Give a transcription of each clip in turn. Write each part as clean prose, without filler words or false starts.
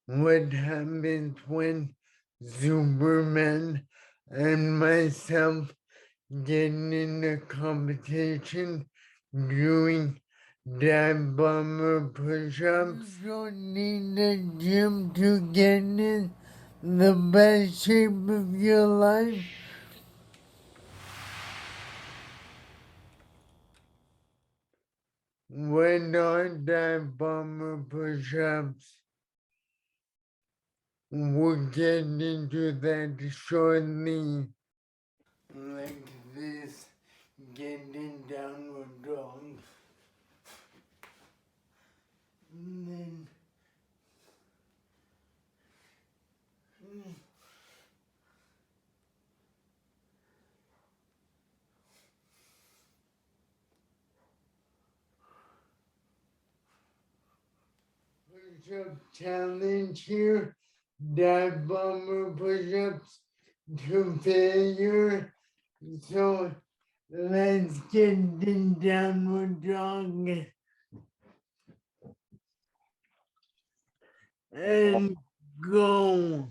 what happens when Superman and myself get in a competition doing divebomber push-ups. You don't need a gym to get in the best shape of your life. When on divebomber push-ups, we'll get into that shortly. Like this, getting downward dog. And then push-up challenge here. Divebomber push-ups to failure. So let's get the downward dog and go.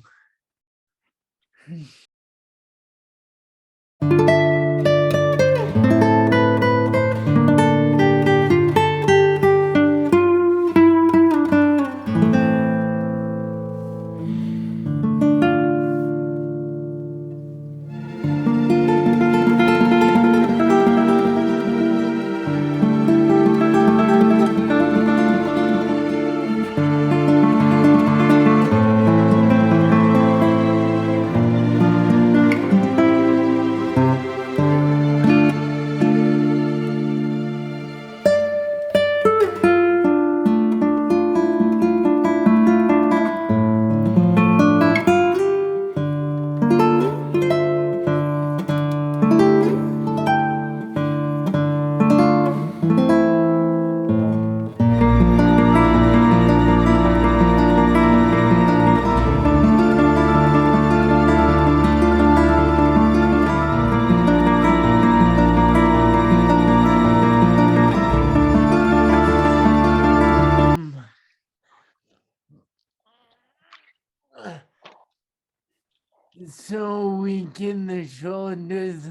So weak in the shoulders,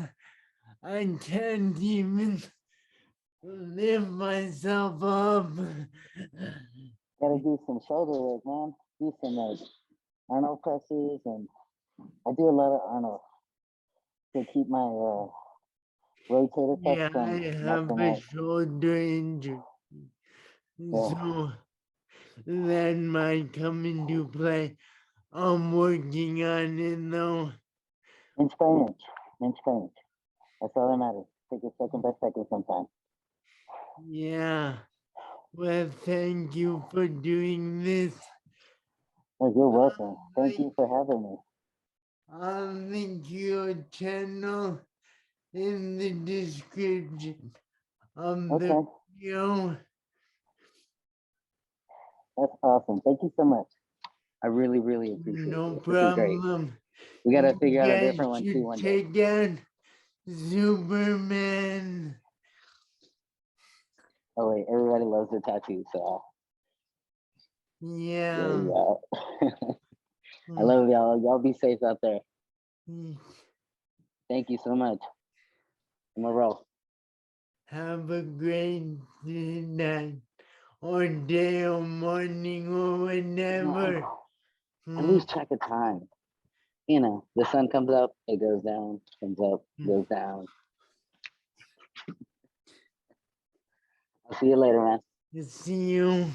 I can't even lift myself up. Gotta do some shoulder work, man. Do some Arnold presses, and I do a lot of Arnold to keep my rotator cuff Yeah, from I have messing a up. shoulder injury, Yeah, so that might come into play. I'm working on it though. inch by inch, inch by inch. That's all that matters. Take it second by second sometimes. Yeah. Well, thank you for doing this. Oh, you're welcome. Thank Like, you for having me. I'll link your channel in the description of the Okay, video. that's awesome. Thank you so much. I really, really appreciate No this. This is great. problem. We gotta You figure out a guys different one too should one day. check out Superman. Oh wait, everybody loves their tattoos, so there Yeah. you go. I love y'all. Y'all be safe out there. Thank you so much. I'm a roll. Have a great night or day or morning or whenever. I lose track of time. You know, the sun comes up, it goes down, comes up, goes down. I'll see you later, man. See you.